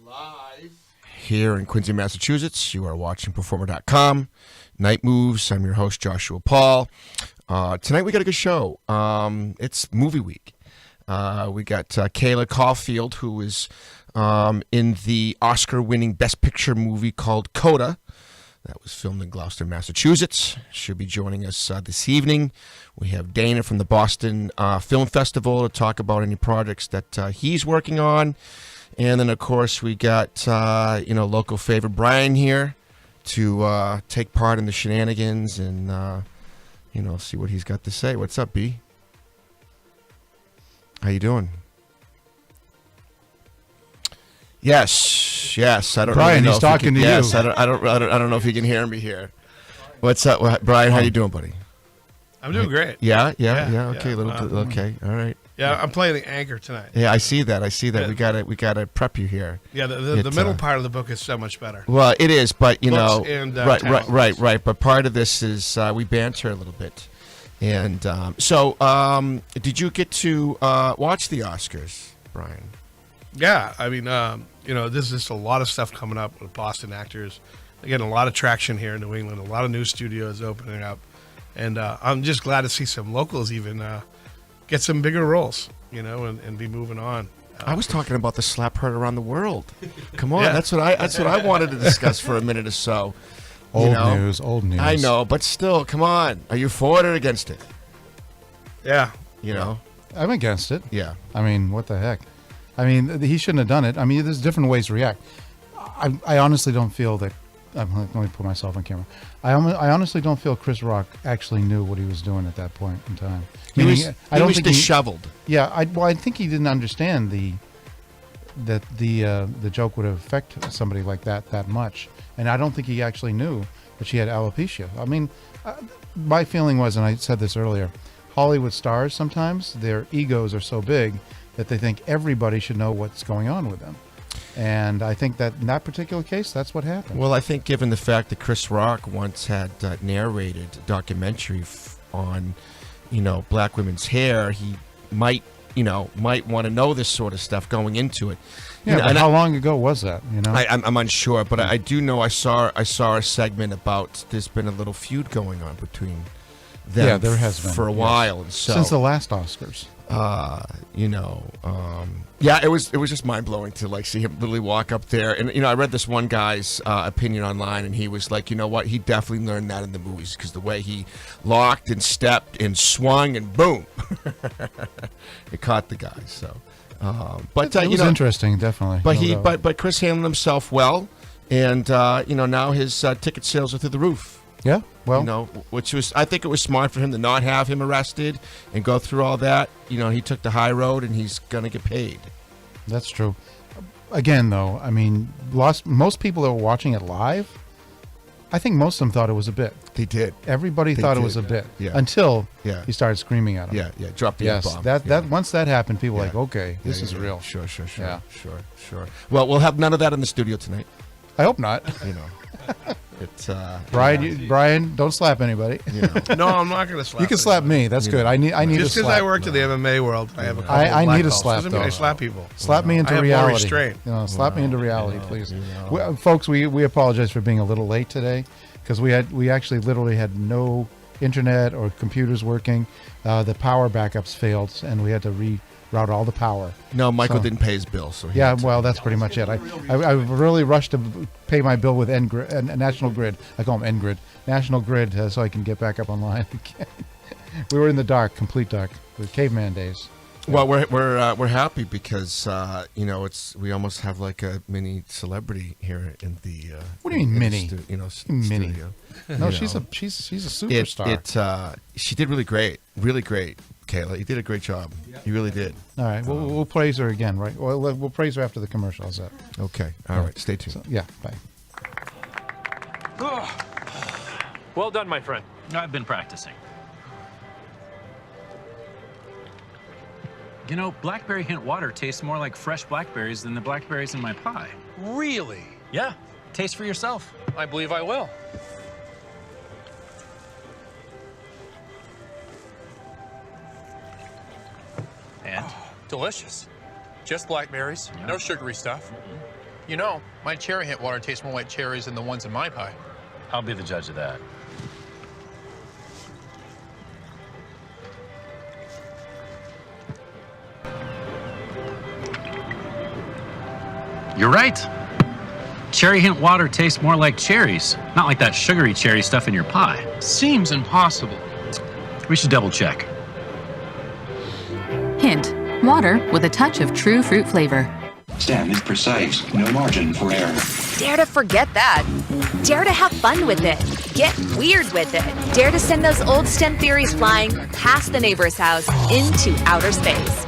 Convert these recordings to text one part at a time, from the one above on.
live here in Quincy, Massachusetts. You are watching Performer.com. Night Moves. I'm your host, Joshua Paul. Tonight we got a good show. It's movie week. We got Kayla Caulfield, who is in the Oscar-winning Best Picture movie called Coda. That was filmed in Gloucester, Massachusetts. She'll be joining us this evening. We have Dana from the Boston Film Festival to talk about any projects that he's working on. And then, of course, we got, local favorite Brian here to take part in the shenanigans and, see what he's got to say. What's up, B? How you doing? Yes. I don't. Brian, really know he's talking to you. Yes, I don't know if you can hear me here. What's up, Brian? How you doing, buddy? I'm doing great. Yeah. Okay, okay, all right. Yeah, I'm playing the anchor tonight. Yeah, I see that. Yeah. We gotta prep you here. Yeah, the middle part of the book is so much better. Well, it is, but Books and, right. But part of this is we banter a little bit, and so did you get to watch the Oscars, Brian? Yeah, I mean, there's just a lot of stuff coming up with Boston actors. Again, a lot of traction here in New England. A lot of new studios opening up, and I'm just glad to see some locals even get some bigger roles, and be moving on. I was talking about the slap heard around the world. Come on, Yeah. that's what I wanted to discuss for a minute or so. Old news. I know, but still, come on. Are you for it or against it? Yeah. I'm against it. Yeah. I mean, what the heck? I mean, he shouldn't have done it. I mean, there's different ways to react. I honestly don't feel that. Let me put myself on camera. I honestly don't feel Chris Rock actually knew what he was doing at that point in time. He was disheveled. I think he didn't understand that the joke would affect somebody like that much, and I don't think he actually knew that she had alopecia. I mean, my feeling was, and I said this earlier, Hollywood stars sometimes their egos are so big that they think everybody should know what's going on with them. And I think that in that particular case, that's what happened. Well, I think given the fact that Chris Rock once had narrated a documentary on, black women's hair, he might want to know this sort of stuff going into it. Yeah, but how long ago was that? I'm unsure, but I do know I saw a segment about there's been a little feud going on between them. Yeah, there has been for a while, and so since the last Oscars. It was just mind blowing to see him literally walk up there, and I read this one guy's opinion online, and he was like, you know what, he definitely learned that in the movies because the way he locked and stepped and swung and boom, it caught the guy. So, but it was interesting, definitely. But but Chris handled himself well, and now his ticket sales are through the roof. Yeah, well, which was, I think it was smart for him to not have him arrested and go through all that. He took the high road, and he's gonna get paid. That's true. Again, though, I mean, most people that were watching it live, I think most of them thought it was a bit. They did. Everybody thought it was a bit until he started screaming at him. Yeah. Drop the F-bomb. That once that happened, people were like, okay, this is real. Sure. Yeah. Sure. Well, we'll have none of that in the studio tonight. I hope not. It's Brian, don't slap anybody. No, I'm not going to slap. You can slap me. That's good. I need just a slap. because I worked in the MMA world, I have a couple I of need a belts. slap. Doesn't mean I slap people. Slap me into I have reality. more restraint. Slap me into reality, please. Folks, we apologize for being a little late today because we actually literally had no internet or computers working. The power backups failed, and we had to reroute all the power. No, Michael didn't pay his bill, so that's pretty much it. I really rushed to pay my bill with National Grid. I call them Ngrid, National Grid, so I can get back up online again. We were in the dark, complete dark, with caveman days. Well, we're happy because we almost have like a mini celebrity here in the. What do you mean mini? Mini. Studio. No, she's a superstar. She did really great, Kayla. You did a great job. Yeah. You really did. All right, we'll praise her again, right? We'll praise her after the commercial. How's that? Okay. All right. Stay tuned. So, bye. Well done, my friend. I've been practicing. Blackberry hint water tastes more like fresh blackberries than the blackberries in my pie. Really? Yeah. Taste for yourself. I believe I will. And? Delicious. Just blackberries, no sugary stuff. You know, my cherry hint water tastes more like cherries than the ones in my pie. I'll be the judge of that. You're right. Cherry hint water tastes more like cherries, not like that sugary cherry stuff in your pie. Seems impossible. We should double check. Hint, water with a touch of true fruit flavor. STEM is precise, no margin for error. Dare to forget that. Dare to have fun with it. Get weird with it. Dare to send those old STEM theories flying past the neighbor's house into outer space.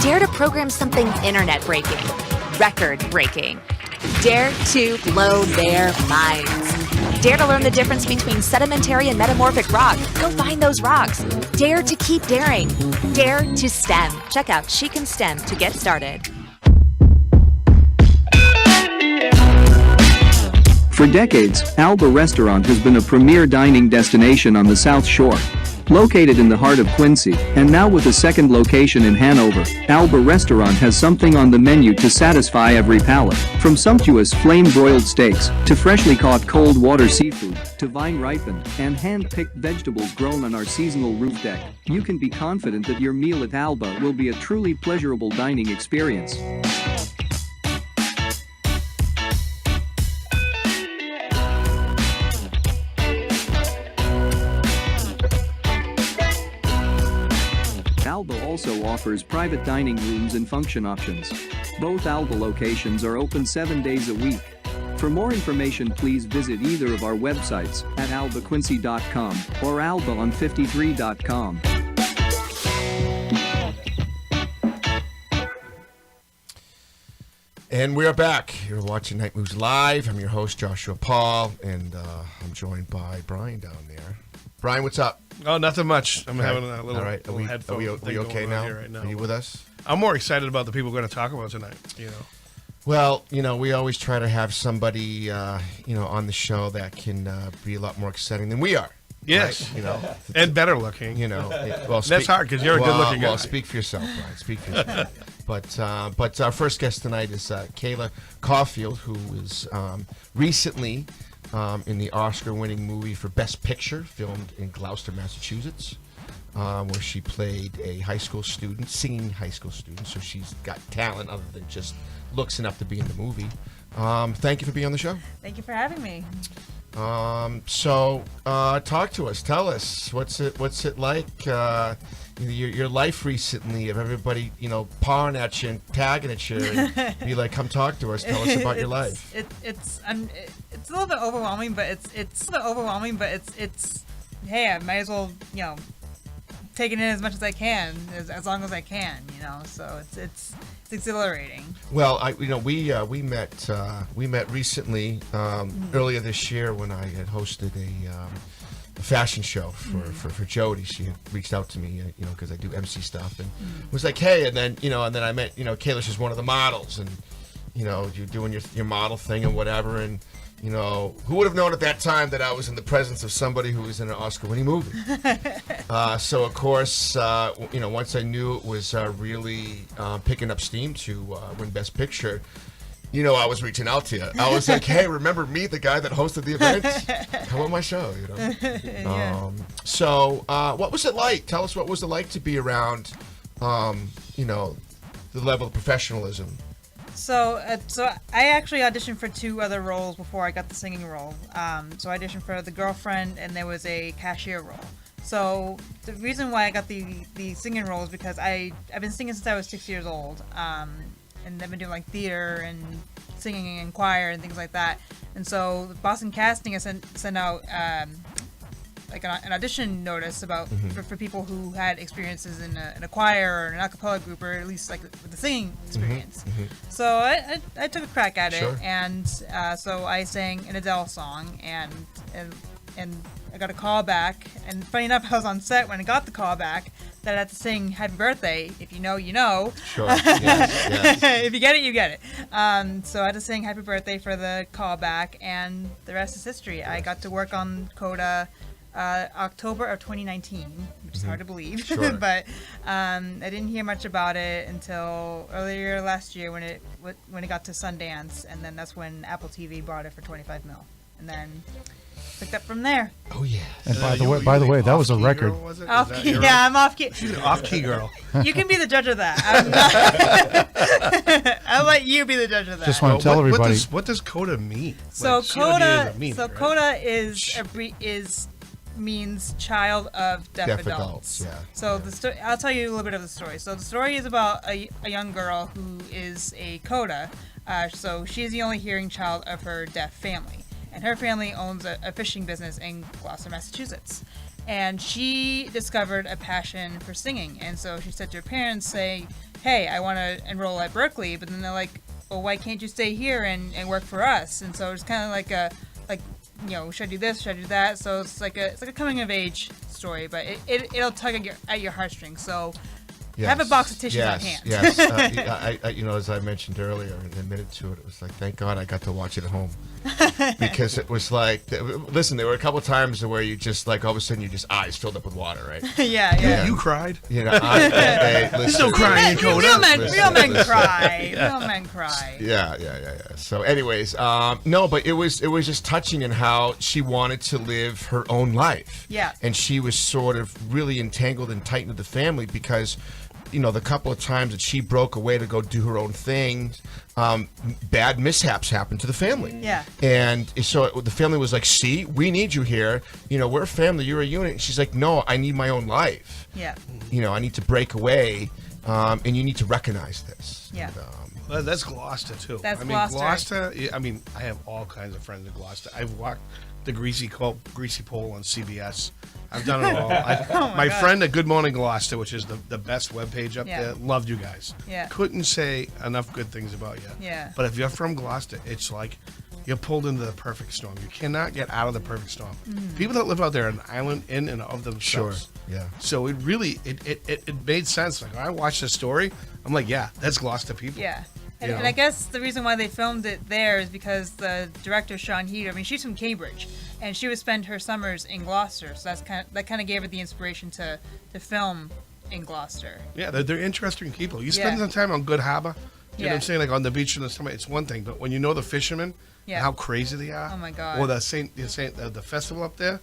Dare to program something internet-breaking, record-breaking. Dare to blow their minds. Dare to learn the difference between sedimentary and metamorphic rock. Go find those rocks. Dare to keep daring. Dare to STEM. Check out She Can STEM to get started. For decades, Alba Restaurant has been a premier dining destination on the South Shore. Located in the heart of Quincy, and now with a second location in Hanover, Alba Restaurant has something on the menu to satisfy every palate. From sumptuous flame-broiled steaks, to freshly caught cold water seafood, to vine-ripened and hand-picked vegetables grown on our seasonal roof deck, you can be confident that your meal at Alba will be a truly pleasurable dining experience. Alba also offers private dining rooms and function options. Both Alba locations are open 7 days a week. For more information, please visit either of our websites at albaquincy.com or albaon53.com. And we're back. You're watching Night Moves Live. I'm your host, Joshua Paul, and I'm joined by Brian down there. Brian, what's up? Oh, nothing much. I'm Okay. having a little, All right. little headphone Are we thing okay going now? on here right now. Are you with us? I'm more excited about the people we're going to talk about tonight. You know, Well, we always try to have somebody, on the show that can be a lot more exciting than we are. yes, Right? and better looking. That's hard 'cause you're a good-looking guy. Well, speak for yourself, Brian. Speak for yourself. But our first guest tonight is Kayla Caulfield, who is recently in the Oscar-winning movie for Best Picture, filmed in Gloucester, Massachusetts, where she played a high school student, singing high school student. So she's got talent other than just looks enough to be in the movie. Thank you for being on the show. Thank you for having me. So talk to us. Tell us what's it like. Your life recently of everybody pawing at you and tagging at you and be like, come talk to us. Tell us about your life. It's a little bit overwhelming, but it's hey, I might as well take it in as much as I can, as long as I can. So it's exhilarating. Well, we met recently earlier this year when I had hosted a fashion show for Jody. She had reached out to me, because I do MC stuff, and was like, hey, and then I met Kayla. She's one of the models, and you're doing your model thing and whatever, and who would have known at that time that I was in the presence of somebody who was in an Oscar-winning movie? So of course, once I knew it was really picking up steam to win Best Picture, I was reaching out to you. I was like, hey, remember me, the guy that hosted the event? Come on my show, Yeah. So what was it like? Tell us what was it like to be around, the level of professionalism. So I actually auditioned for 2 other roles before I got the singing role. So I auditioned for the girlfriend, and there was a cashier role. So the reason why I got the singing role is because I've been singing since I was 6 years old. And I've been doing like theater and singing and choir and things like that. And so the Boston Casting has sent out like an audition notice about for people who had experiences in a choir or an a cappella group, or at least like with the singing experience. So I took a crack at it, and so I sang an Adele song, and I got a call back. And funny enough, I was on set when I got the call back that I had to sing Happy Birthday. If you know, you know. Sure. Yes. If you get it, you get it. So I had to sing Happy Birthday for the callback, and the rest is history. I got to work on Coda. October of 2019, which is hard to believe. Sure. But I didn't hear much about it until earlier last year when it got to Sundance, and then that's when Apple TV bought it for $25 million, and then picked up from there. Oh yeah. And by the way, that was a record. I'm off key. She's an off key girl. You can be the judge of that. I'm not. I'll let you be the judge of that. Just want to tell everybody. What does CODA mean? So Like, CODA doesn't mean, right? CODA means child of deaf adults. Yeah. So I'll tell you a little bit of the story. So the story is about a young girl who is a CODA. So she's the only hearing child of her deaf family, and her family owns a fishing business in Gloucester, Massachusetts. And she discovered a passion for singing, and so she said to her parents, "Say, hey, I want to enroll at Berkeley," but then they're like, "Well, why can't you stay here and work for us?" And so it's kind of like should I do this? Should I do that? So it's like a coming of age story, but it'll tug at your heartstrings. So have a box of tissues on hand. Yes. I as I mentioned earlier and admitted to it, it was like, thank God I got to watch it at home. Because it was like, listen, there were a couple of times where you just like all of a sudden your just eyes filled up with water, right? Yeah. You cried. There's no crying in CODA. Real men cry. Real men cry. Yeah. So, anyways, no, but it was just touching in how she wanted to live her own life. Yeah. And she was sort of really entangled and tight into the family because, the couple of times that she broke away to go do her own thing, bad mishaps happened to the family. Yeah. And so the family was like, "See, we need you here. We're a family. You're a unit." And she's like, "No, I need my own life. Yeah. I need to break away, and you need to recognize this." Yeah. And, Well, that's Gloucester too. Gloucester. I have all kinds of friends in Gloucester. I've walked the greasy pole on CBS. I've done it all. My friend at Good Morning Gloucester, which is the best webpage up there, loved you guys. Yeah. Couldn't say enough good things about you. Yeah. But if you're from Gloucester, it's like you're pulled into the perfect storm. You cannot get out of the perfect storm. People that live out there are an island in and of themselves. Sure. Yeah. So it really it made sense. Like when I watched the story, I'm like, yeah, that's Gloucester people. Yeah. And I guess the reason why they filmed it there is because the director, Sean Heater, she's from Cambridge, and she would spend her summers in Gloucester, so that kind of gave her the inspiration to film in Gloucester. Yeah, they're interesting people. You spend some time on Good Harbor, you know what I'm saying, like on the beach in the summer, it's one thing, but when you know the fishermen, and how crazy they are. Oh my God. Or the festival up there,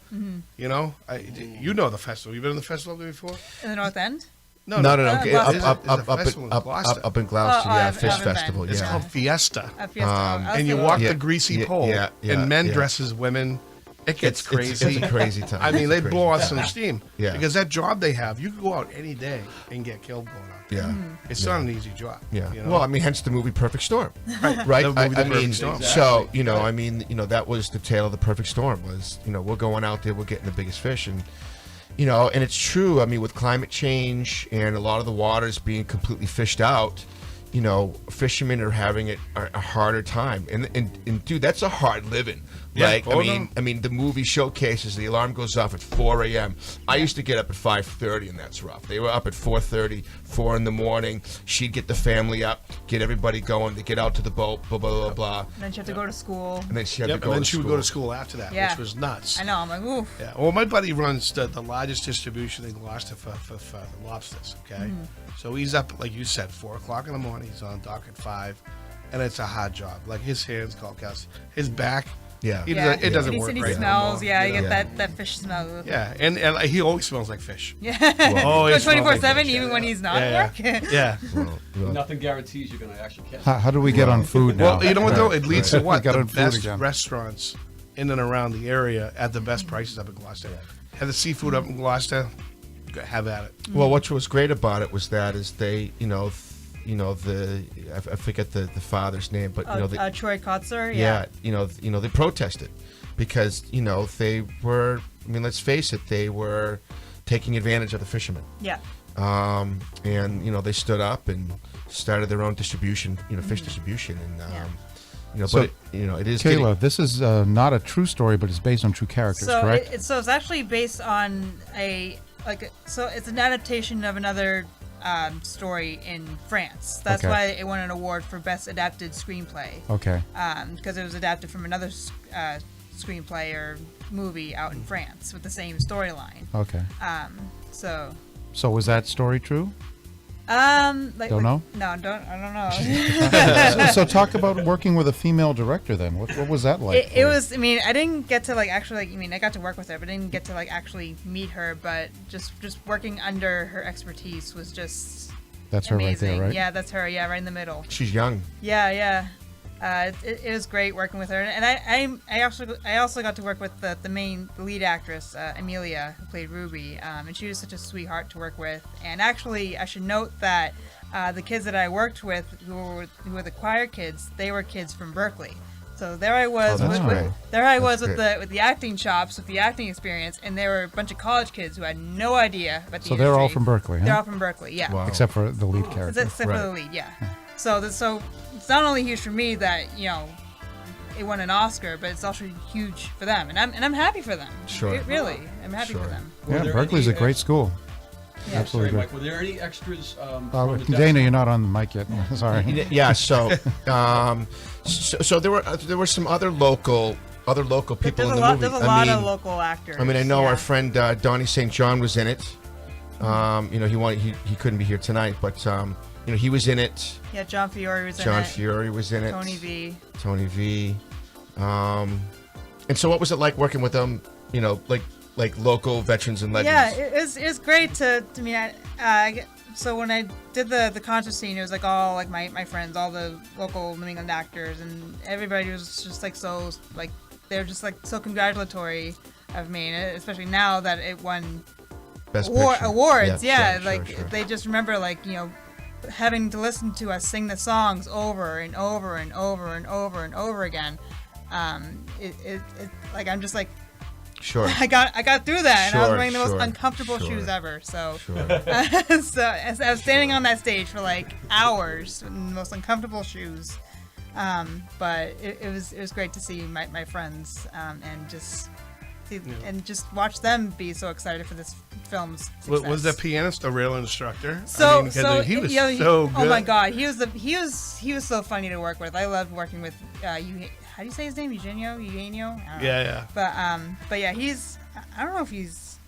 you know the festival. You've been in the festival up there before? In the North End? No. Up in Gloucester, Fish I've been. Festival. It's called Fiesta. Fiesta. And you walk the greasy pole, and men dress as women. It gets crazy. It's a crazy time. I mean, they blow off some steam. Yeah. Because that job they have, you can go out any day and get killed going on. Yeah. It's not an easy job. Yeah. You know? Well, hence the movie Perfect Storm. Right. The movie Perfect Storm. So, that was the tale of the perfect storm was, we're going out there, we're getting the biggest fish. And, and it's true. With climate change and a lot of the waters being completely fished out, fishermen are having a harder time. And dude, that's a hard living. Yeah. The movie showcases the alarm goes off at 4 a.m. I used to get up at 5:30, and that's rough. They were up at 4:30, 4 in the morning. She'd get the family up, get everybody going to get out to the boat, blah, blah, blah, blah. And then she had to go to school. And then she had to go to school. And then she would go to school after that, which was nuts. I know. I'm like, oof. Yeah. Well, my buddy runs the largest distribution in Gloucester for lobsters, okay? So he's up, like you said, 4 o'clock in the morning. He's on dock at 5, and it's a hard job. Like his hands call counts. His back... Yeah. It doesn't work And he right smells, anymore, you get that fish smell. Yeah, and he always smells like fish. Yeah. Well, 24/7, even when he's not at work. Yeah. Nothing guarantees you're going to actually catch. How do we get on food now? Well, you know what though? It leads to what? Got The on food best again. restaurants in and around the area at the best prices up in Gloucester. Have the seafood up in Gloucester? Have at it. Well, what was great about it was that is they, I forget the father's name, but Troy Kotzer. Yeah, they protested because they were. Let's face it, they were taking advantage of the fishermen. Yeah. And they stood up and started their own distribution, fish distribution, and So, it is. Kayla, this is not a true story, but it's based on true characters, correct? So it's actually based on it's an adaptation of another story in France. That's why it won an award for best adapted screenplay. Okay. Because it was adapted from another screenplay or movie out in France with the same storyline. Okay. So. So was that story true? Don't know? No, I don't know. So talk about working with a female director then. What was that like? It was, I mean, I didn't get to I got to work with her, but I didn't get to actually meet her, but just working under her expertise was just That's her amazing. right there, right? Yeah, that's her. Yeah, right in the middle. She's young. Yeah. It was great working with her, and I also got to work with the lead actress, Amelia, who played Ruby, and she was such a sweetheart to work with. And actually, I should note that the kids that I worked with, who were the choir kids, they were kids from Berkeley. So there I was, with the acting chops, with the acting experience, and there were a bunch of college kids who had no idea about the So they're all industry. from Berkeley, huh? They're all from Berkeley, yeah. Wow. Except for the lead character. Except for the lead, yeah. So it's not only huge for me that it won an Oscar, but it's also huge for them, and I'm happy for them. Sure. Really, I'm happy for them. Yeah, Berkeley's a great school. Yeah. Absolutely Sorry, great. Mike, were there any extras? Dana, you're not on the mic yet. Sorry. Yeah. So, so there were some other local people in the movie. There's a lot of local actors. I mean, I know our friend Donnie St. John was in it. He couldn't be here tonight, but he was in it. Yeah, John Fiore was in it. John Fiore was in it. Tony V. And so what was it like working with them? Like local veterans and legends. Yeah, it was great to me. So when I did the concert scene, it was all my friends, all the local New England actors, and everybody was just they're just so congratulatory of me, and especially now that it won awards. Yeah, sure. They just remember having to listen to us sing the songs over and over and over and over and over again. I'm just sure. I got through that, and I was wearing the most sure, uncomfortable sure, shoes ever. So, sure. so as I was standing on that stage for hours in the most uncomfortable shoes. But it was great to see my friends and just watch them be so excited for this film's success. Was the pianist a real instructor? So he was so good. Oh my God, he was so funny to work with. I loved working with how do you say his name? Eugenio? Yeah. But yeah, I don't know if he's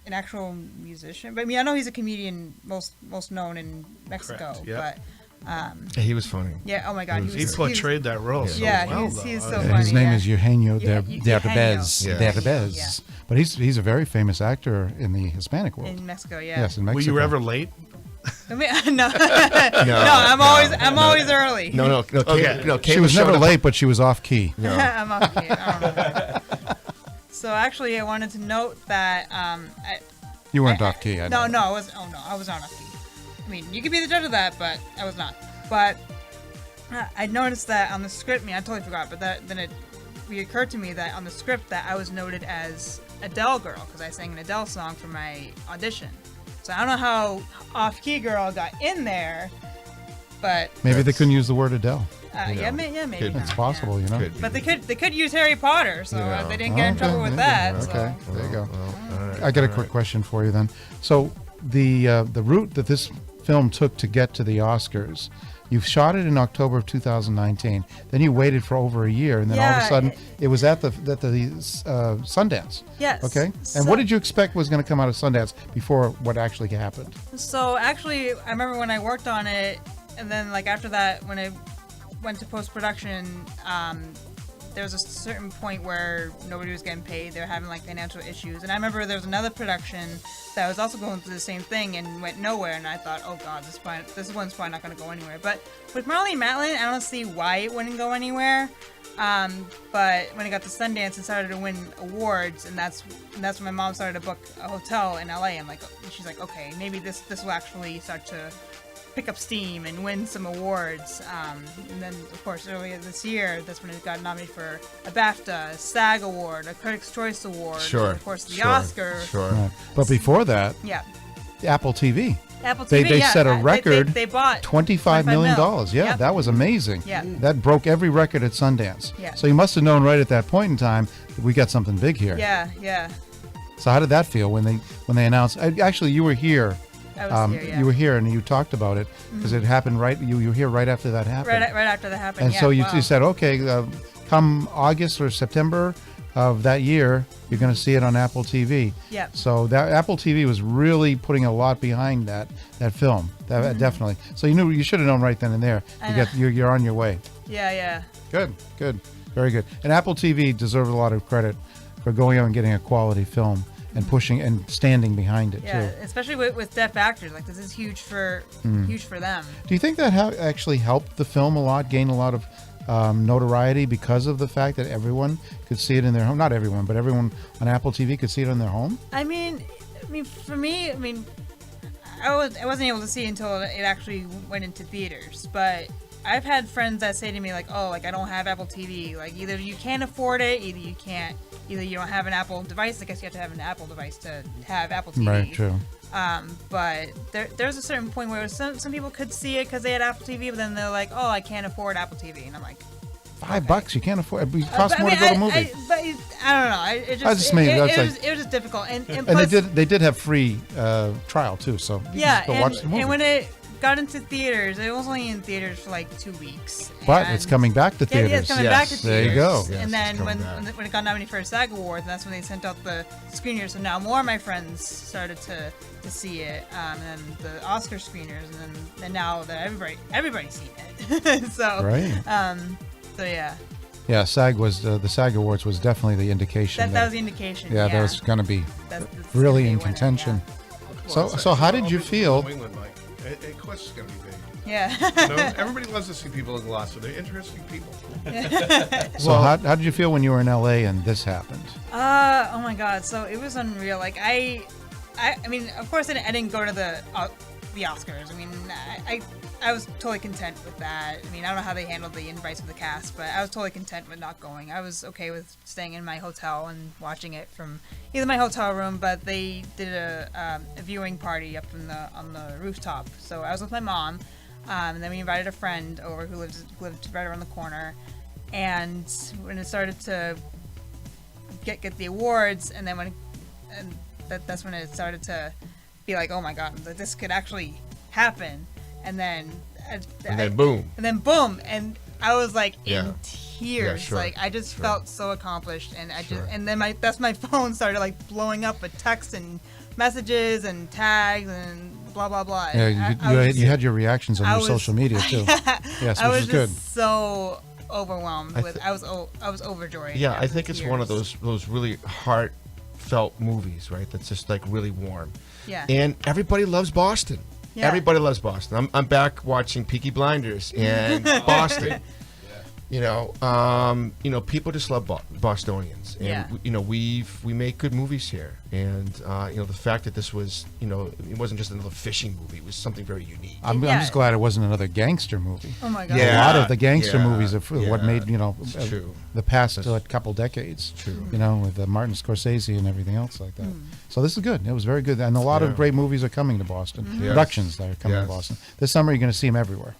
an actual musician, but I know he's a comedian, most known in Mexico. Correct, yep. But he was funny. Yeah. Oh my God, he portrayed that role. Yeah, so well, he's so And funny. his name is Eugenio Eugenio. Derbez. Yeah. But he's a very famous actor in the Hispanic world. In Mexico, yeah. Yes, in Mexico. Were you ever late? No, I'm always early. No. She was never late, but she was off key. No. I'm off key. I don't know. So actually, I wanted to note that you weren't off key. I was. Oh no, I was not off key. I mean, you could be the judge of that, but I was not. But I noticed that on the script. I totally forgot, but then it reoccurred to me that on the script that I was noted as Adele girl because I sang an Adele song for my audition. So I don't know how off-key girl got in there, but maybe they couldn't use the word Adele. Maybe. It's possible, But they could use Harry Potter, so they didn't get in trouble with that. Okay, so. there you go. Right, I got a quick question for you then. So the route that this film took to get to the Oscars, you shot it in October of 2019. Then you waited for over a year, and then all of a sudden it was at the Sundance. Yes. Okay. And what did you expect was going to come out of Sundance before what actually happened? So actually, I remember when I worked on it, and then after that, when I went to post-production, there was a certain point where nobody was getting paid. They were having financial issues, and I remember there was another production that was also going through the same thing and went nowhere. And I thought, oh God, this one's probably not going to go anywhere. But with Marley Matlin, I don't see why it wouldn't go anywhere. But when it got to Sundance, it started to win awards, and that's when my mom started to book a hotel in LA. She's like, okay, maybe this will actually start to pick up steam and win some awards. And then, of course, earlier this year, that's when it got nominated for a BAFTA, a SAG Award, a Critics' Choice Award, and of course, the Oscar. Sure. Right. But before that, Apple TV. Apple TV, they set a record. They bought $25 million. Yeah, that was amazing. Yeah. That broke every record at Sundance. Yeah. So you must have known right at that point in time that we got something big here. Yeah. So how did that feel when they announced? Actually, you were here. I was here, yeah. You were here and you talked about it because it happened right. You were here right after that happened. Right after that happened. And so you said, okay, come August or September, of that year, you're going to see it on Apple TV. Yeah. So that Apple TV was really putting a lot behind that film. Definitely. So you should have known right then and there. You're on your way. Yeah. Good. Very good. And Apple TV deserves a lot of credit for going out and getting a quality film and pushing and standing behind it Yeah, too. especially with deaf actors. Like, this is huge for them. Do you think that actually helped the film a lot, gain a lot of notoriety because of the fact that everyone could see it in their home? Not everyone, but everyone on Apple TV could see it in their home? I mean, for me, I wasn't able to see it until it actually went into theaters. But I've had friends that say to me, like, oh, like, I don't have Apple TV. Like, either you can't afford it, either you don't have an Apple device. I guess you have to have an Apple device to have Apple TV. Right, true. But there's a certain point where some people could see it because they had Apple TV, but then they're like, oh, I can't afford Apple TV. And I'm like, $5 you can't afford. It costs more to go to a movie. But I don't know. It was just difficult. And plus, they did have free trial too, so you can just go watch the movie. And when it got into theaters, it was only in theaters for like 2 weeks. But it's coming back to theaters. Yeah, it's coming back to theaters. There you go. Yes, and then when it got nominated for a SAG Award, that's when they sent out the screeners. So now more of my friends started to see it, and then the Oscar screeners, and now that everybody's seen it. So right. So yeah. Yeah, SAG was the SAG Awards was definitely the indication. That was the indication. Yeah, that was going to be really in contention. So how did you feel? Of course it's going to be big. Yeah. Everybody loves to see people in glass, so they're interesting people. So how did you feel when you were in LA and this happened? Oh my God. So it was unreal. Like I mean, of course I didn't go to the Oscars. I mean, I was totally content with that. I mean, I don't know how they handled the invites of the cast, but I was totally content with not going. I was okay with staying in my hotel and watching it from either my hotel room, but they did a viewing party up on the rooftop. So I was with my mom, and then we invited a friend over who lived right around the corner. And when it started to get the awards, and then that's when it started to be like, oh my God, this could actually happen. And then boom. And then boom. And I was like in tears. Yeah, sure. Like I just felt so accomplished. And and then my phone started like blowing up with texts and messages and tags and blah blah blah. Yeah, you had your reactions on your social media too. Yes, which is good. So overwhelmed I was overjoyed. Yeah, I think it's one of those really heartfelt movies, right? That's just like really warm. Yeah. And everybody loves Boston. Yeah. Everybody loves Boston. I'm back watching Peaky Blinders and Boston. People just love Bostonians, and we make good movies here. And the fact that this was, it wasn't just another fishing movie; it was something very unique. I'm just glad it wasn't another gangster movie. Oh my God! Yeah, a lot of the gangster movies are what made the past couple decades. True. With Martin Scorsese and everything else like that. So this is good. It was very good, and a lot of great movies are coming to Boston. Yes. Productions that are coming to Boston this summer. You're going to see them everywhere.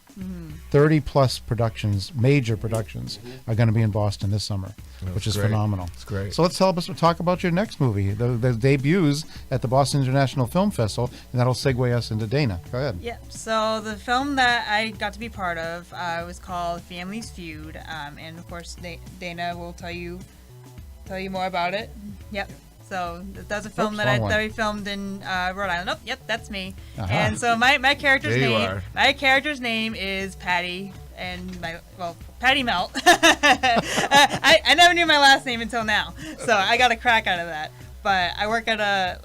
30 plus productions, major productions, are going to be in Boston this summer, which is phenomenal. It's great. So let's talk about your next movie. The debuts at the Boston International Film Festival, and that'll segue us into Dana. Go ahead. Yeah. So the film that I got to be part of was called Family's Feud, and of course Dana will tell you more about it. Yep. So that's a film that we filmed in Rhode Island. Oh, yep, that's me. Uh-huh. And so my character's name is Patty, and Patty Melt. I never knew my last name until now, so I got a crack out of that. But I work at a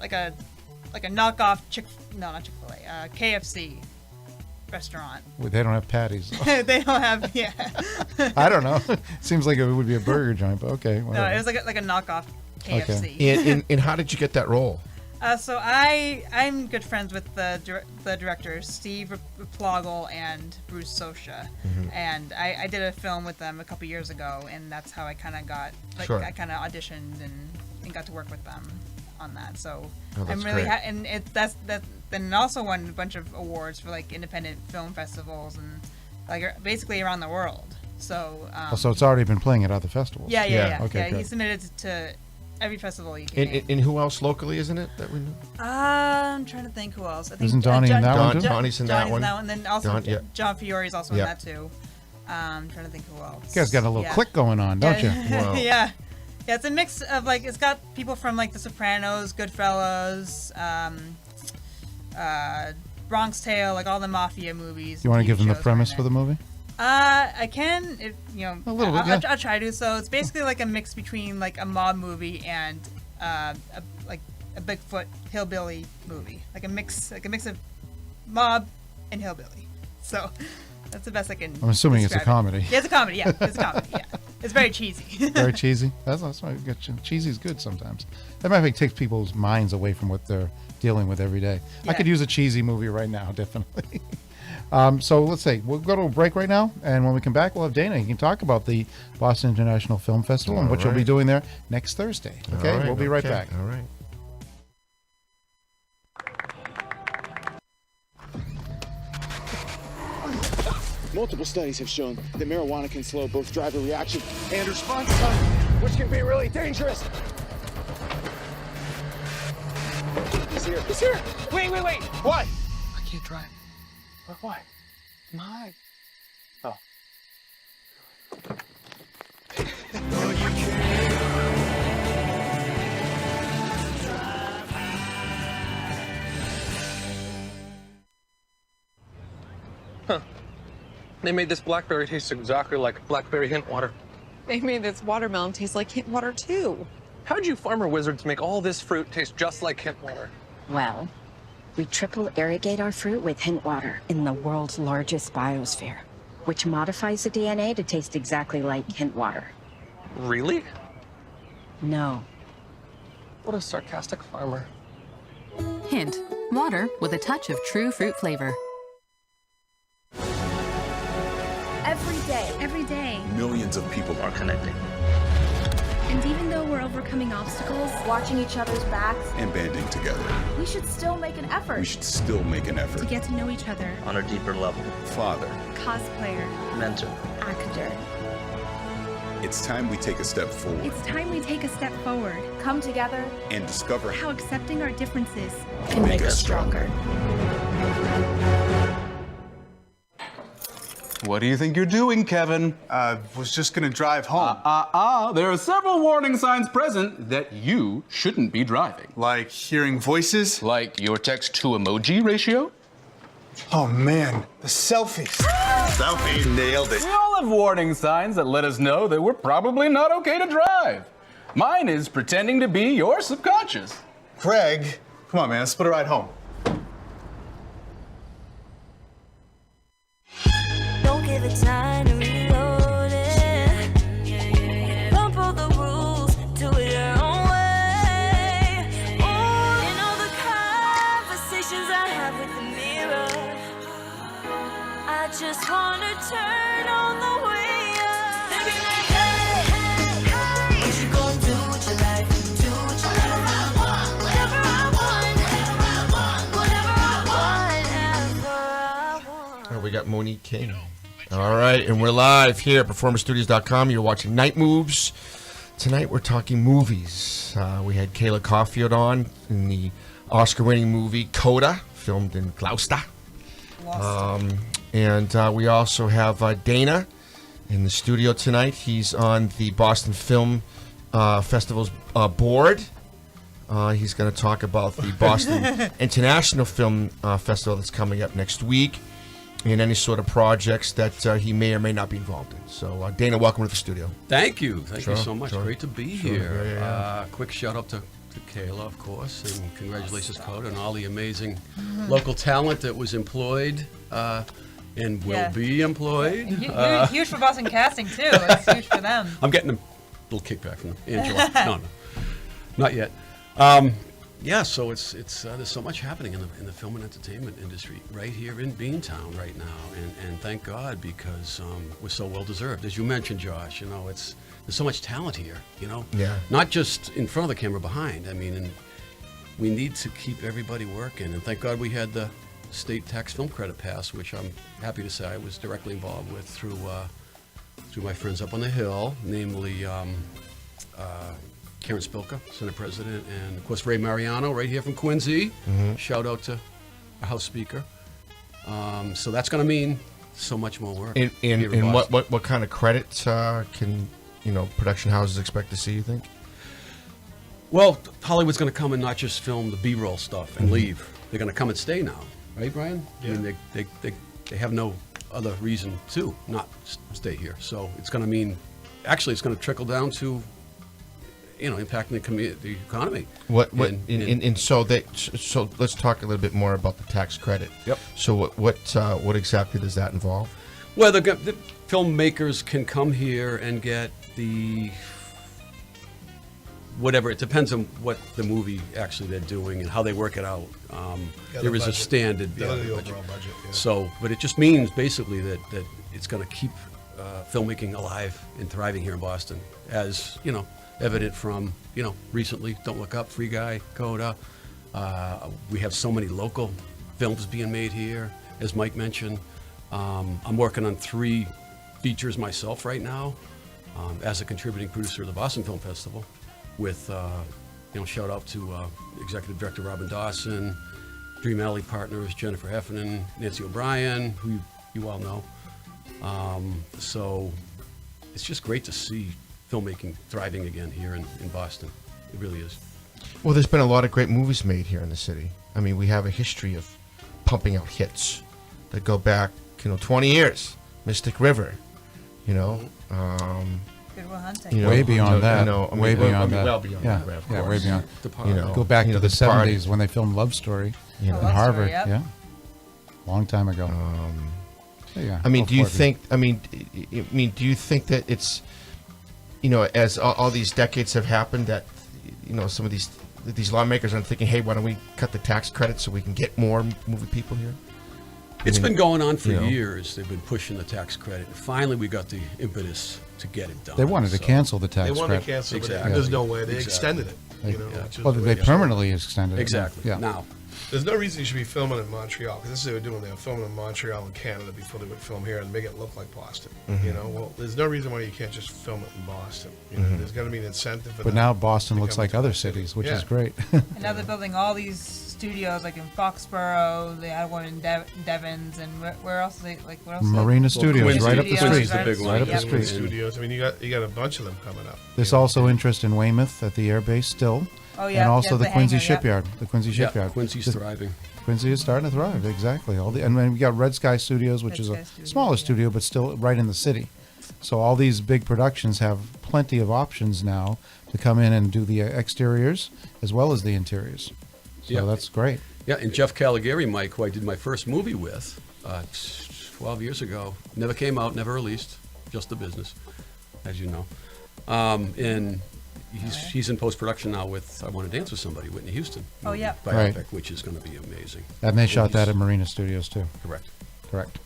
knockoff KFC restaurant. Well, they don't have patties. They don't have. Yeah. I don't know. Seems like it would be a burger joint, but okay. Whatever. No, it was like a knockoff KFC. Okay. And how did you get that role? So I'm good friends with the directors, Steve Ploggle and Bruce Sosha, and I did a film with them a couple years ago, and that's how I kind of got I kind of auditioned and got to work with them on that. So I'm really and that's then also won a bunch of awards for like independent film festivals and like basically around the world. So so it's already been playing at other festivals. Yeah. Okay, he submitted to every festival you can. And who else locally, isn't it, that we know? I'm trying to think who else. I think isn't Donnie in that one too? Donnie's in that one. And then also John Fiore's also in that too. I'm trying to think who else. You guys got a little click going on, don't you? Wow. Yeah. Yeah, it's a mix of like it's got people from like The Sopranos, Goodfellas, Bronx Tale, like all the mafia movies. You want to give them the shows premise right for the movie? I can, if, you know, A little bit, yeah. I'll try to. So it's basically like a mix between like a mob movie and a Bigfoot hillbilly movie, like a mix of mob and hillbilly. So that's the best I can. I'm assuming it's a describe comedy. it. Yeah, it's a comedy. Yeah, it's a comedy. Yeah, it's very cheesy. Very cheesy. That's why I get you. Cheesy's good sometimes. That might take people's minds away from what they're dealing with every day. Yeah. I could use a cheesy movie right now, definitely. So let's say we'll go to a break right now, and when we come back, we'll have Dana. He can talk about the Boston International Film Festival and what you'll be doing there next Thursday. Okay, All right, we'll be right okay. back. All right. Multiple studies have shown that marijuana can slow both driver reaction and response time, which can be really dangerous. He's here. He's here. Wait. What? I can't drive. Why? My. Oh. Huh. They made this blackberry taste exactly like blackberry hint water. They made this watermelon taste like hint water, too. How'd you farmer wizards make all this fruit taste just like hint water? Well, we triple irrigate our fruit with hint water in the world's largest biosphere, which modifies the DNA to taste exactly like hint water. Really? No. What a sarcastic farmer. Hint, water with a touch of true fruit flavor. Every day. Millions of people are connecting. And even though we're overcoming obstacles, watching each other's backs, And banding together. we should still make an effort We should still make an effort. to get to know each other. On a deeper level. Father. Cosplayer, Mentor. actor. It's time we take a step forward It's time we take a step forward. Come together. and discover How accepting our differences can make us stronger. What do you think you're doing, Kevin? Was just gonna drive home. There are several warning signs present that you shouldn't be driving. Like hearing voices? Like your text-to-emoji ratio? Oh man, the selfies. Selfie. Nailed it. We all have warning signs that let us know that we're probably not okay to drive. Mine is pretending to be your subconscious. Greg, come on man, let's put a ride home. Don't give it time to reload it. Bump all the rules, do it your own way. Oh, you know the conversations I have with the mirror. I just wanna turn on the way up. They be like, hey, what you gonna do with your life? Do what you like. Whatever I want, whatever I want. Oh, we got Monique King. All right, and we're live here at PerformerStudios.com. You're watching Night Moves. Tonight we're talking movies. We had Kayla Caulfield on in the Oscar-winning movie Coda, filmed in Gloucester. And we also have Dana in the studio tonight. He's on the Boston Film Festival's board. He's going to talk about the Boston International Film Festival that's coming up next week, and any sort of projects that he may or may not be involved in. So, Dana, welcome to the studio. Thank you. Thank you so much. Sure. Great to be Sure. here. Yeah. Quick shout out to Kayla, of course, and congratulations, Coda, and all the amazing local talent that was employed and will be employed. Huge for Boston Casting, too. It's huge for them. I'm getting a little kickback from them. Angela. No, not yet. Yeah, so it's there's so much happening in the film and entertainment industry right here in Beantown right now, and thank God, because we're so well deserved. As you mentioned, Josh, you know, there's so much talent here, you know. Yeah. Not just in front of the camera, behind. I mean, and we need to keep everybody working, and thank God we had the state tax film credit pass, which I'm happy to say I was directly involved with through my friends up on the Hill, namely Karen Spilka, Senate President, and of course Ray Mariano, right here from Quincy. Shout out to our House Speaker. So that's going to mean so much more work. And what kind of credits can production houses expect to see, you think? Well, Hollywood's going to come and not just film the B-roll stuff and leave. They're going to come and stay now, right, Brian? Yeah. I mean, they have no other reason to not stay here. So it's going to mean, actually, it's going to trickle down to, impacting the economy. So let's talk a little bit more about the tax credit. Yep. So what exactly does that involve? Well, the filmmakers can come here and get the whatever. It depends on what the movie actually they're doing and how they work it out. There is a standard the overall budget. Yeah. So, but it just means basically that it's going to keep filmmaking alive and thriving here in Boston, as evident from recently Don't Look Up, Free Guy, Coda. We have so many local films being made here, as Mike mentioned. I'm working on 3 features myself right now as a contributing producer of the Boston Film Festival with, shout out to Executive Director Robin Dawson, Dream Alley partners Jennifer Heffernan, Nancy O'Brien, who you all know. So it's just great to see filmmaking thriving again here in Boston. It really is. Well, there's been a lot of great movies made here in the city. I mean, we have a history of pumping out hits that go back, 20 years. Mystic River, Good Will Hunting. way beyond that. Way beyond that. Well beyond that, of Yeah, way course. beyond. Go back to the Departed. 70s when they filmed Love Story in Love Story, Harvard. yep. Yeah, long time ago. So, yeah, I mean, go do you for it. think? Do you think that it's, as all these decades have happened, that some of these lawmakers are thinking, hey, why don't we cut the tax credit so we can get more movie people here? It's been going on for years. They've been pushing the tax credit. Finally, we got the impetus to get it done. They wanted to cancel the tax They wanted credit. to cancel, but Exactly. there's no way. They Exactly. extended it. Which is Well, the way they it should. permanently extended it. Exactly. Yeah. Now, There's no reason you should be filming in Montreal, because this is what they were doing. They were filming in Montreal and Canada before they would film here and make it look like Boston. Well, there's no reason why you can't just film it in Boston. There's got to be an incentive for But them now to Boston looks become like a other top city. cities, which Yeah. is great. And now they're building all these studios, like in Foxborough. They had one in Devons, and where else? Where else? Marina Studios, Quincy- right up the Quincy's street. the big one. Right up the Yep. street. Studios. I mean, you got a bunch of them coming up. There's also interest in Weymouth at the airbase still. Oh, yeah, And also yeah, the the Quincy hangar, yep. Shipyard. The Quincy yeah, Shipyard. Quincy's thriving. Quincy is starting to thrive, exactly. And then we got Red Sky Studios, which Red is Sky a Studios, smaller yeah. studio, but still right in the city. So all these big productions have plenty of options now to come in and do the exteriors as well as the interiors. So Yeah. that's great. Yeah, and Jeff Caligari, Mike, who I did my first movie with 12 years ago, never came out, never released, just the business, as you know. And he's in post-production now with I Want to Dance with Somebody, Whitney Houston. Oh, yeah. Biopic, Right. which is going to be amazing. And they shot that He's- at Marina Studios too. Correct. Correct.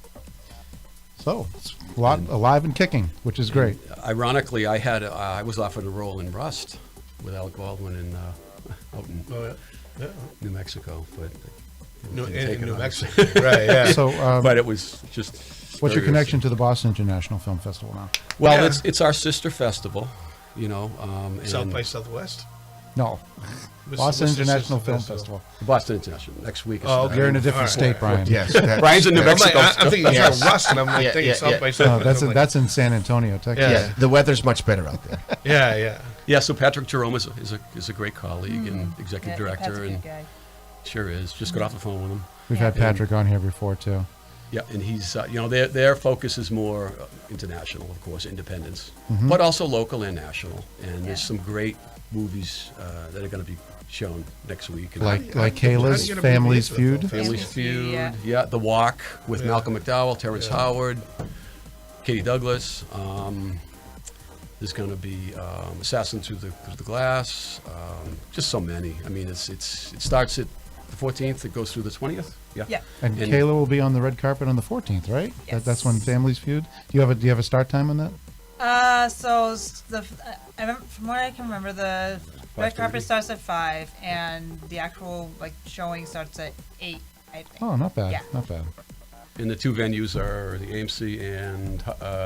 So it's a lot alive and kicking, which is great. Ironically, I was offered a role in Rust with Alec Baldwin out in New Mexico, but didn't take it, New obviously. Mexico. Right, yeah. So, but it was just. What's your very connection to the Boston International Film Festival now? Well, Yeah. it's our sister festival, and South by Southwest. No, What's- Boston what's the International sister Film festival? Festival. Boston International next week. Is Oh, starting. You're in a different All right. state, Brian. Yes. that- Brian's in New I'm Mexico. like, I'm thinking Yes. you're Rust, and I'm like Yeah, thinking yeah, South yeah. by No, Southwest. I'm like, that's in San Antonio, Texas. Yeah. Yeah, the weather's much better out there. yeah. Yeah, so Patrick Jerome is a great colleague and executive director, Patrick's a and good guy. sure is. Just got off the phone with him. We've had Patrick on here before too. Yeah, and he's their focus is more international, of course, independence, Mhm. but also local and national. And there's some great movies that are going to be shown next week. And Like how do you Kayla's get a movie Family's into the film Feud. Family's Family's Feud, Feud, yeah. The Walk with Yeah. Malcolm McDowell, Terrence Yeah. Howard, Katie Douglas. There's going to be Assassin Through the Glass. Just so many. I mean, it starts at the 14th. It goes through the 20th. Yeah. Yeah. And Kayla will be on the red carpet on the 14th, right? That's when Family's Feud. Do you have a start time on that? So I remember, from what I can remember, the red 5:30. carpet starts at 5, and the actual showing starts at 8. I think. Oh, not bad. Yeah. Not bad. And the two venues are the AMC and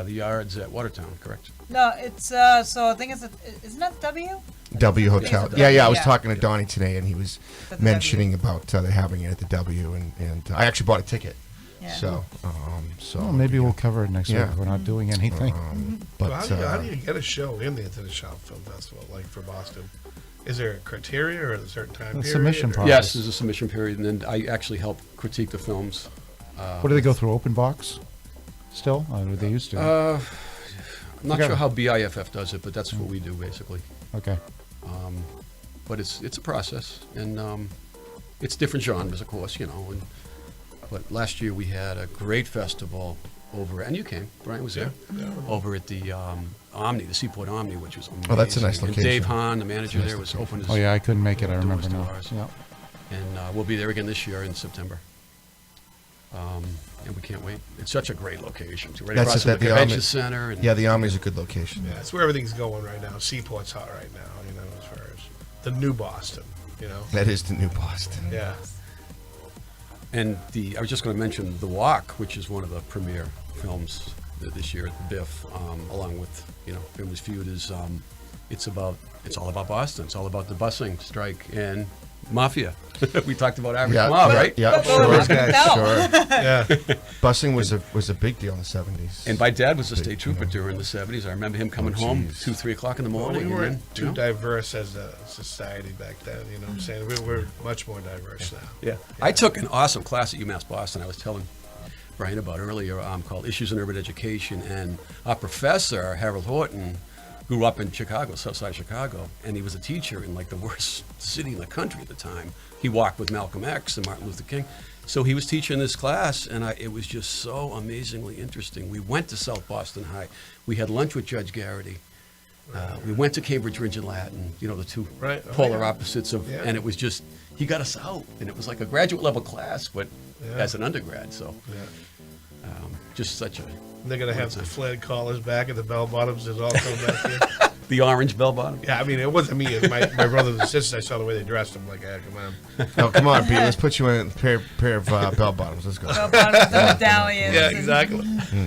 the Yards at Watertown, correct? No, it's so I think isn't that W? W Hotel. It's a Yeah. I was yeah. talking to Donnie today, and he was At the mentioning about they're having it at the W, and I actually bought a ticket. Yeah. So, Well, maybe we'll cover it next Yeah. week. We're not doing anything. But So how do you get a show in the International Film Festival, like for Boston? Is there a criteria or a certain time period? Submission or- process. Yes, there's a submission period, and then I actually help critique the films. What do they go through? Open box? Still? They used to. I'm not Okay. sure how BIFF does it, but that's what we do basically. Okay. But it's a process, and it's different genres, of course, you know. But last year we had a great festival over, and you came, Brian was there, over at the Omni, the Seaport Omni, which was amazing. Oh, that's a nice And location. Dave Hahn, the manager Nice there, was location. open his Oh, yeah, I couldn't make it. I remember doors now. to ours. Yeah. And we'll be there again this year in September. And we can't wait. It's such a great location. Right That's across it, from the the convention Omni- center. And Yeah, the Omni's a good location. Yeah, it's where everything's going right now. Seaport's hot right now, you know, as far as the new Boston, you know. That is the new Boston. Yeah. And I was just going to mention The Walk, which is one of the premiere films this year at the BIFF, along with, you know, Family Feud is, it's all about Boston. It's all about the busing strike and mafia. We talked about average mob, right? Yeah, sure. Yeah. Busing was a big deal in the 70s. And my dad was a state trooper during the 70s. I remember him coming home geez. 2, 3 o'clock in the Well, morning. we and weren't then, too you know. diverse as a society back then, you know what I'm saying? We're much more diverse now. Yeah. I took an awesome class at UMass Boston. I was telling Brian about earlier, called Issues in Urban Education, and our professor, Harold Horton, grew up in Chicago, Southside Chicago, and he was a teacher in like the worst city in the country at the time. He walked with Malcolm X and Martin Luther King. So he was teaching this class, and it was just so amazingly interesting. We went to South Boston High. We had lunch with Judge Garrity. We went to Cambridge Ridge and Latin, you know, the two polar opposites of, and it was just, he got us out, and it was like a graduate level class, but as an undergrad, so just such a... They're going to have the flared collars back and the bell bottoms is all coming back here. The orange bell bottom? Yeah, I mean, it wasn't me. It was my brothers and sisters. I saw the way they dressed. I'm like, come on. Oh, come on, Pete. Let's put you in a pair of bell bottoms. Let's go. Bell bottoms and medallions. Yeah, exactly.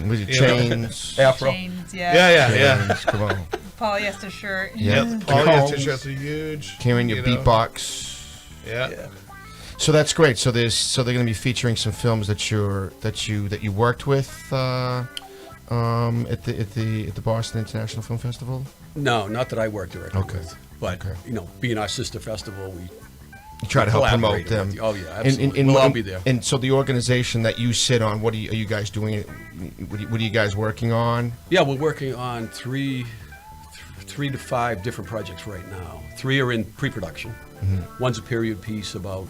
With your chains. Afro. Chains, yeah. Yeah. Chains, come on. Polyester shirt. Yeah. Polyester shirts are huge. Carrying your you know. beatbox. Yeah. So that's great. So they're going to be featuring some films that you worked with at the Boston International Film Festival. No, not that I work directly Okay. with, but you know, being our sister festival, we You try to help promote collaborate them. with- Oh yeah, absolutely. We'll all be there. And so the organization that you sit on, are you guys doing? What are you guys working on? Yeah, we're working on three to five different projects right now. 3 are in pre-production. Mm-hmm. One's a period piece about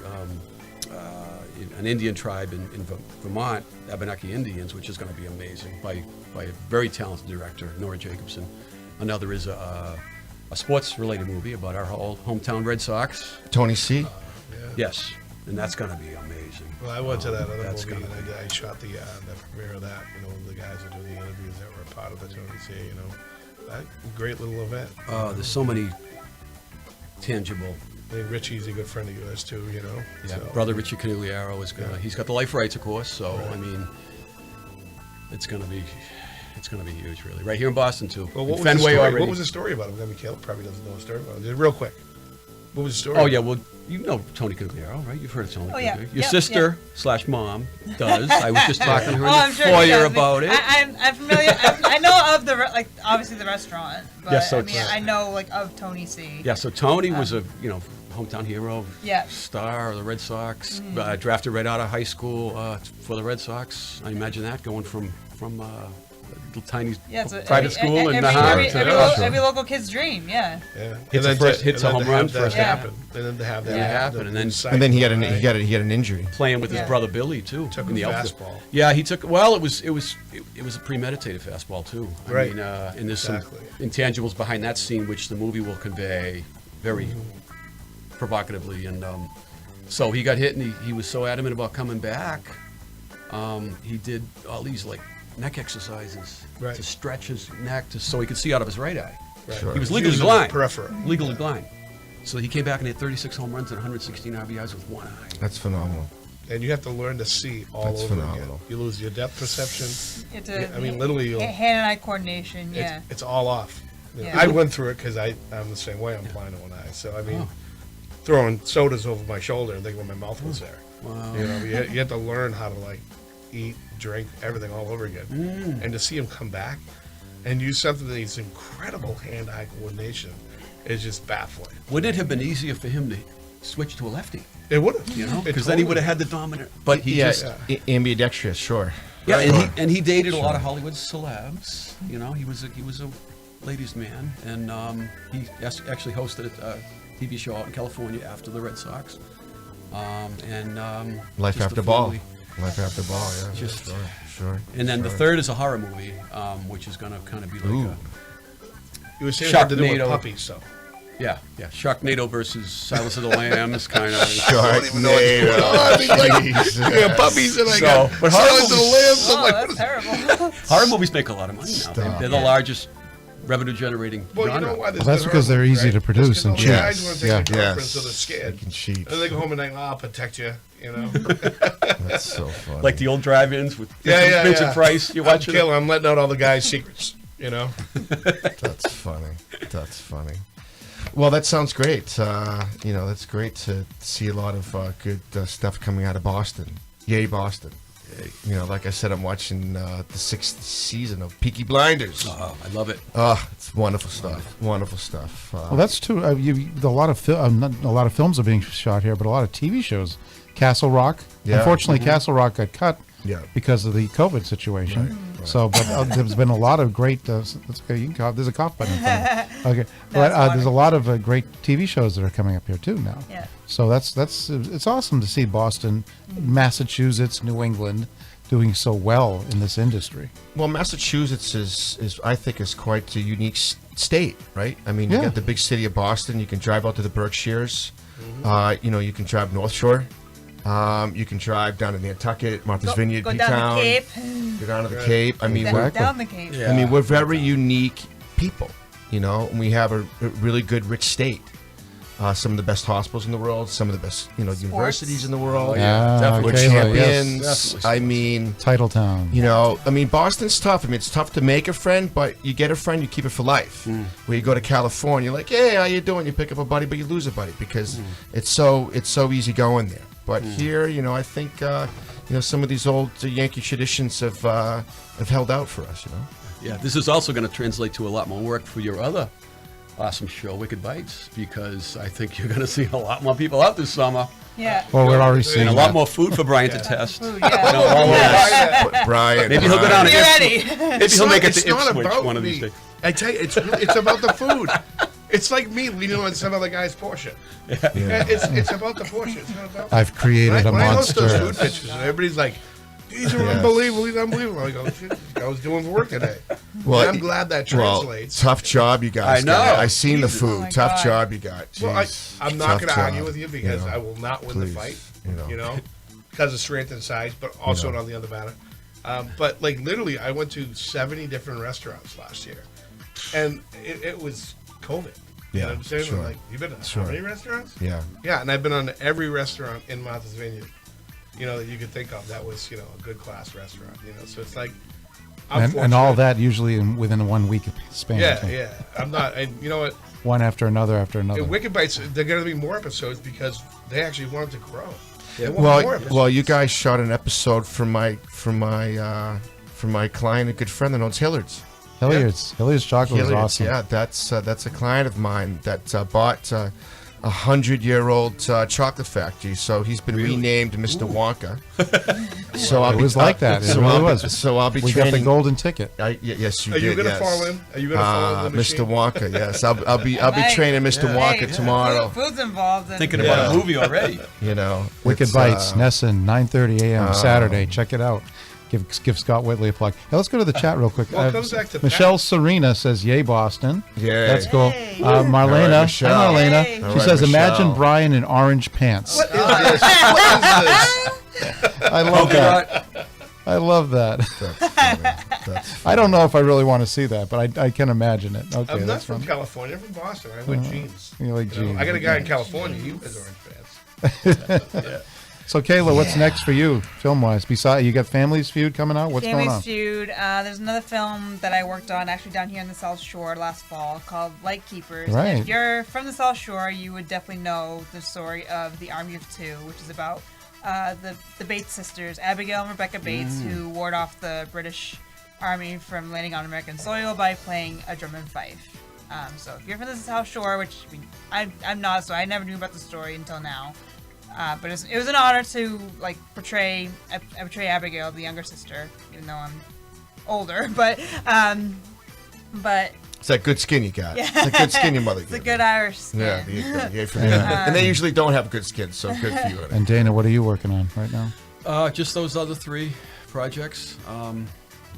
an Indian tribe in Vermont, Abenaki Indians, which is going to be amazing, by a very talented director, Nora Jacobson. Another is a sports-related movie about our old hometown Red Sox. Tony C. Yes, and that's going to be amazing. Well, I went to that other That's movie, gonna and I shot the premiere of that. You know, the guys that do the interviews that were part of the Tony C. You know, that great little event. There's so many tangible. I think Richie's a good friend of yours too. You know, Yeah, so. brother Richie Canigliaro is gonna. He's got the life rights, of course. So I mean, it's gonna be huge, really. Right here in Boston too. Well, In what was, the Fenway story? already. What was the story about him? I mean, Caleb probably doesn't know the story about him. Just real quick. What was the story? Oh yeah, well you know Tony Canigliaro, right? You've heard of Tony Oh, yeah. Canigliaro. Your Yep, sister / mom does. I was just talking to her in I'm the sure she foyer does. about it. I'm familiar. I know of obviously the restaurant, but Yeah, so I mean, it's- I know of Tony C. Yeah, so Tony was a hometown hero, Yeah. star of the Red Sox, drafted right out of high school for the Red Sox. I imagine that going from a little tiny Yeah, it's private school in Nahat. every local kid's dream. Yeah. Yeah. Hits a first, hits a home run first happen. And then to have that happen, and then he had an injury. Playing with his Yeah. brother Billy too. Took in a the outfield. fastball. Yeah, he took. Well, it was a premeditated fastball too. I Right. mean, and there's Exactly. some intangibles behind that scene, which the movie will convey very provocatively. And so he got hit, and he was so adamant about coming back. He did all these like neck exercises to stretch his neck so he could see out of his right eye. Right. Sure. He was legally Using blind. peripheral. Legally blind. So he came back and hit 36 home runs and 116 RBIs with one eye. That's phenomenal. And you have to learn to see all That's over phenomenal. again. You lose your depth perception. You have to, I mean, literally, you'll, hand and eye coordination. Yeah. it's all off. You know, Yeah. I went through it because I'm the same way. I'm blind in one eye. So I mean, throwing sodas over my shoulder and thinking my mouth was there. Wow. You know, you have to learn how to like eat, drink, everything all over again. And to see him come back and use something that needs incredible hand-eye coordination is just baffling. Would it have been easier for him to switch to a lefty? It would have, You know, It because then he totally would have had the dominant. But he yeah, just ambidextrous, sure. yeah, Sure. and he dated a lot Sure. of Hollywood celebs. You know, he was a ladies' man, and he actually hosted a TV show out in California after the Red Sox. Life just After the Ball. family. Life After Ball, yeah. Just sure. And then the sure. third is a horror movie, which is going to kind of be like Ooh. You were saying it had to do with Sharknado. puppies, so. Yeah, Sharknado versus Silence of the Lambs, kind of. Sharknado. Yeah, puppies and I So, got but horror Silence of the movies- Lambs. I'm Oh, like, that's terrible. Horror movies make a lot of money now. Stop. They're the largest revenue-generating well, genre. you know why there's Well, that's good because they're horror movies, easy to right? produce That's 'cause and all the cheap. guys want to take Yeah. a Yes. conference, so they're scared. They can cheat. And they go home and they, I'll protect you, you know. That's so funny. Like the old drive-ins with Yeah. Vincent Price. You're watching it? I'm letting out all the guys' secrets, you know. That's funny. That's funny. Well, that sounds great. That's great to see a lot of good stuff coming out of Boston. Yay, Boston. Like I said, I'm watching the 6th season of Peaky Blinders. Oh, I love it. It's wonderful stuff. Wonderful stuff. Well, that's true. A lot of not a lot of films are being shot here, but a lot of TV shows. Castle Rock. Yeah. Unfortunately, Castle Rock got cut Yeah. because of the COVID situation. Right. So, but there's been a lot of great. That's okay. You can cough. There's a cough button. In front of it. Okay, but there's a lot of great TV shows that are coming up here too now. Yeah. So that's it's awesome to see Boston, Massachusetts, New England doing so well in this industry. Well, Massachusetts is I think is quite a unique state, right? I mean, you Yeah. got the big city of Boston. You can drive out to the Berkshires. You can drive North Shore. You can drive down to Nantucket, Martha's Vineyard, Go P-Town. down the Cape. Go down to the Cape. I mean, we're, Down the Cape. Yeah. I mean, we're very unique people, and we have a really good, rich state. Some of the best hospitals in the world, some of the best, universities in the world. Yeah, definitely. We're okay, champions. yes. I mean, Titletown. Boston's tough. I mean, it's tough to make a friend, but you get a friend, you keep it for life. Where you go to California, you're like, hey, how you doing? You pick up a buddy, but you lose a buddy because it's so easy going there. But here, I think, some of these old Yankee traditions have held out for us. Yeah, this is also going to translate to a lot more work for your other awesome show, Wicked Bites, because I think you're going to see a lot more people out this summer. Yeah. Well, we're already seeing And a that. lot more food for Brian to test. Food, You know, all of that. Brian, Maybe he'll go down to Be Ipswich. ready. Maybe he'll make it It's to not Ipswich about one of me. these days. I tell you, it's about the food. It's like me leaning on some other guy's Porsche. Yeah. It's about the Porsche. It's not about I've created a when I host those monster. food pictures, and everybody's like, these are Yes. unbelievable. These are unbelievable. I go, shit, I was doing work today. Well, And I'm glad that translates. Well, tough job you guys I know. got. I seen the Jesus. food. Oh my Tough God. job you got. Well, Jeez. I'm not Tough going to argue job, with you because I will not win the Please, fight. you know. Because of strength and size, but also on the other matter. But like literally, I went to 70 different restaurants last year, and it was COVID. You know what I'm saying? sure. Like, you've been to Sure. how many restaurants? Yeah. Yeah, and I've been on every restaurant in Martha's Vineyard, that you could think of that was, a good class restaurant, so it's like, I'm And all fortunate. that usually within a 1 week span. Yeah. I'm not, and you know what? One after another after another. In Wicked Bites, they're going to be more episodes because they actually wanted to grow. They want more episodes. Well, you guys shot an episode for my client, a good friend that owns Hilliard's. Hilliard's chocolate is Hilliard's, awesome. yeah, that's a client of mine that bought a 100-year-old chocolate factory. So he's been renamed Mr. Wonka. So It was like that. It really was. So I'll be We training. got the golden ticket. Yes, you Are did. you going to yes. fall in? Are you going to fall in the machine? Mr. Wonka, yes. I'll be Nice. training Mr. Wonka tomorrow. Food's involved. And Thinking about a movie already. it's, Wicked Bites, Nesson, 9:30 a.m. Saturday. Check it out. Give Scott Whitley a plug. Hey, let's go to the chat real quick. Well, it comes back to Michelle Serena says, "Yay, Boston!" Yay. That's cool. Yay. Marlena, All right, Michelle. hi Marlena. Yay. She All right, says, "Imagine Michelle. Brian in orange pants." What is this? What is this? I love that. I love that. That's funny. That's funny. I don't know if I really want to see that, but I can imagine it. Okay, I'm not that's from fun. California. I'm from Boston. I like jeans. You like jeans. I got a guy in California. He wears orange pants. So Kayla, what's next for you, film-wise? Besides, you got Family's Feud coming out. What's going on? Family's Feud. There's another film that I worked on actually down here in the South Shore last fall called Light Keepers. Right. And if you're from the South Shore, you would definitely know the story of the Army of Two, which is about the Bates sisters, Abigail and Rebecca Bates, who ward off the British Army from landing on American soil by playing a drum and fife. So if you're from the South Shore, which I mean, I'm not, so I never knew about the story until now. But it was an honor to like portray Abigail, the younger sister, even though I'm older. But It's that good skin you got. Yeah. It's a good skin your mother It's gave a good Irish skin. Yeah, for me. And they usually don't have good skin, so good for you. And Dana, what are you working on right now? Just those other 3 projects.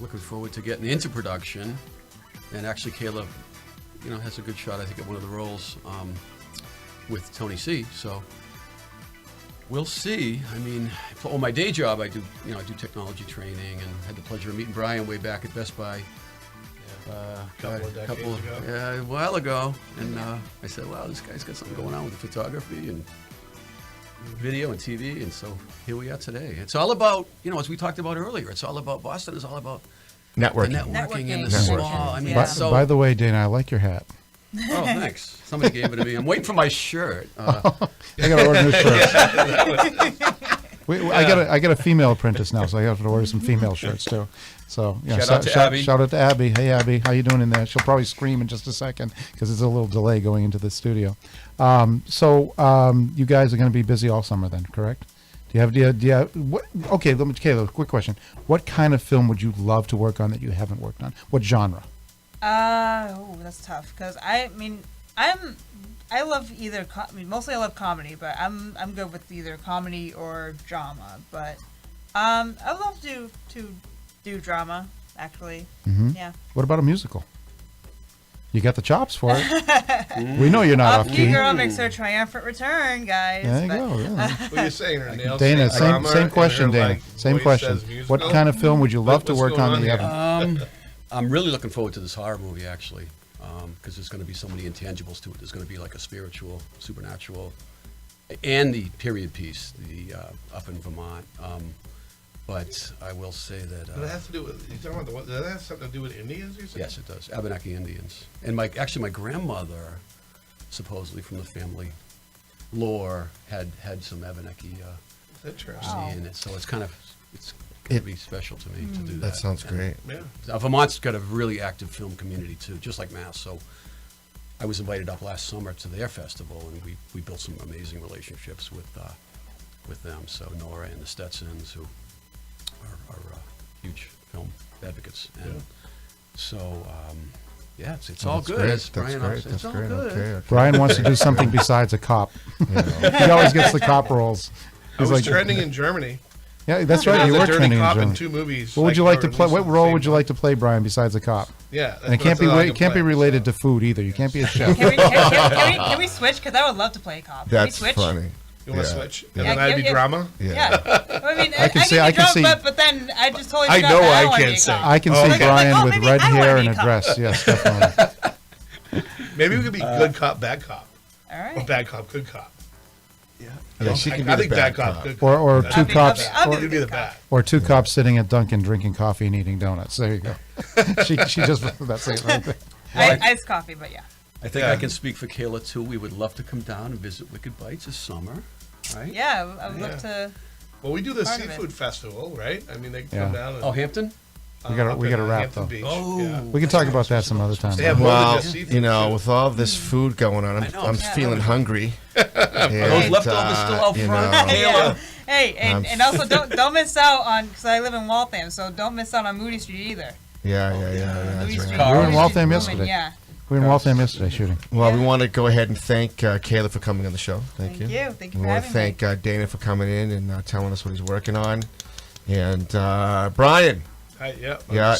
Looking forward to getting into production. And actually, Kayla, has a good shot, I think, at one of the roles with Tony C. So we'll see. I mean, my day job, I do technology training, and had the pleasure of meeting Brian way back at Best Buy. A while ago, and I said, "Wow, this guy's got something going on with the photography and video and TV," and so here we are today. It's all about, as we talked about earlier. It's all about Boston. Is all about networking, the networking and the small. I mean, by the way, Dana, I like your hat. Oh, thanks. Somebody gave it to me. I'm waiting for my shirt. I gotta order new shirts. I got a female apprentice now, so I have to order some female shirts too. So shout out to Abby. Shout out to Abby. Hey Abby, how you doing in there? She'll probably scream in just a second because there's a little delay going into the studio. So you guys are going to be busy all summer then, correct? Do you have what? Okay, Kayla, quick question. What kind of film would you love to work on that you haven't worked on? What genre? That's tough because I love either. Mostly I love comedy, but I'm good with either comedy or drama. But I would love to do drama actually. Mm-hmm. Yeah. What about a musical? You got the chops for it. We know you're not off key. Girl makes her triumphant return, guys. There you go. Yeah. What are you saying, her nails? Dana, same question, Dana. Same question. What kind of film would you love to work on that you haven't? I'm really looking forward to this horror movie, actually, because there's going to be so many intangibles to it. There's going to be like a spiritual, supernatural, and the period piece, the up in Vermont. But I will say that. But it has to do with. You talking about does that have something to do with Indians? You said? Yes, it does. Abenaki Indians, and my grandmother, supposedly from the family lore, had some Abenaki in it. So it's going to be special to me to do that. That sounds great. Yeah. Vermont's got a really active film community too, just like Mass. So I was invited up last summer to their festival, and we built some amazing relationships with them. So Nora and the Stetsons, who are huge film advocates, and so it's all good. Great. As That's Brian great. said, That's it's great. all good. Okay. Brian wants to do something besides a cop. He always gets the cop roles. I was trending in Germany. Yeah, that's right. You were trending in Germany. In 2 movies. What would you like to play? What role would you like to play, Brian, besides a cop? Yeah, and it can't be related to food either. You can't be a chef. Can we switch? Because I would love to play a cop. That's can we switch? funny. You want to switch? And then I'd be drama? Yeah. I mean, I can see. But then I just totally I forgot know that I can't say. I can see Brian with red hair and a dress. Yes, definitely. Maybe we could be good cop, bad cop. All right. Or bad cop, good cop. Yeah, she can be I the think bad bad cop, cop. good cop. Or two cops. You'd be the bad. Or 2 cops sitting at Dunkin' drinking coffee and eating donuts. There you go. she just that's it right there. Iced coffee, but yeah. I think I can speak for Kayla too. We would love to come down and visit Wicked Bites this summer, right? Yeah, I would love to. Well, we do the seafood festival, right? I mean, they can come down. And, Hampton. We got to wrap though. Oh, we can talk about that some other time. Well, with all this food going on, I'm feeling hungry. Are those leftovers still out front? Yeah. Hey, and also don't miss out on, because I live in Waltham, so don't miss out on Moody Street either. Yeah. That's right. We were in Waltham yesterday. Yeah. We were in Waltham yesterday shooting. Well, we want to go ahead and thank Kayla for coming on the show. Thank you. Thank you for we want to thank Dana for coming in and telling us what he's working on. And Brian. Yeah.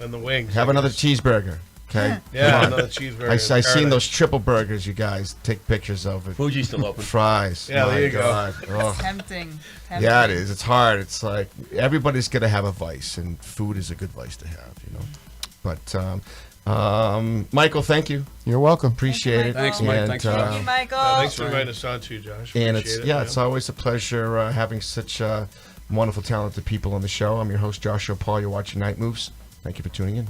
And the wings. Have another cheeseburger. Okay. Yeah, another cheeseburger. I seen those triple burgers you guys take pictures of. Fuji's still open. Fries. Yeah, there you go. Oh. Tempting. Yeah, it is. It's hard. It's like everybody's gonna have a vice, and food is a good vice to have, But Michael, thank you. You're welcome. Appreciate it. Thanks, Mike. And, Thanks, Thank you, Michael. Thanks for inviting us on too, Josh. And Appreciate it. it's always a pleasure having such wonderful, talented people on the show. I'm your host, Joshua Paul. You're watching Night Moves. Thank you for tuning in.